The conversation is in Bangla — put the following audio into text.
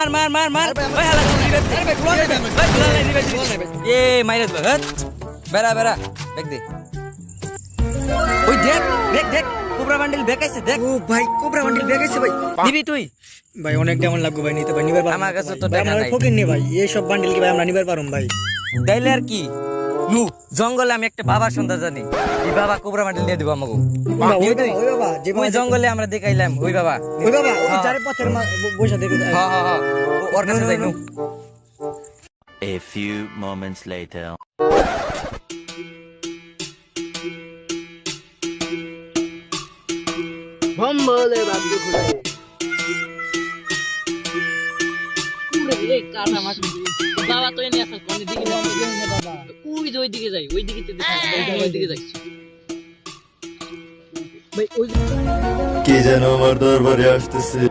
মার ভাই হালা এ মাইরাজ ভাই বেরা বেরা দেখ দে ওই দেখ কোবরা বান্ডেল বেকাইছে দেখ ও ভাই কোবরা বান্ডিল বেগেছে ভাই। নিবি তুই ভাই অনেক কেমন লাগবে ভাই, নিতে ভাই নিবার পারবো আমার কাছে তো ভাই, টাকা আমরা নাই। ফকির নি ভাই, এই সব বান্ডিল কি ভাই আমরা নিবার পারুম ভাই? তাইলে আর কি নু জঙ্গলে আমি একটা বাবার সন্তান জানি এই বাবা কোবরা বান্ডেল দিয়ে দিব আমাকে ওই বাবা যে ওই জঙ্গলে আমরা দেখাইলাম ওই বাবা ওই বাবা ওই হ্যাঁ। চারে পথের বসে দেখে হ্যাঁ ওর কাছে যাই নু A few moments later. ভম্বলে ভাগ্য খুলে বাবা তো এনে আসল কোন দিকে বাবা ওই যে ওই দিকে যাই ওই দিকে ওই দিকে যাই ভাই ওই কে যেন আমার দরবারে আসতেছে।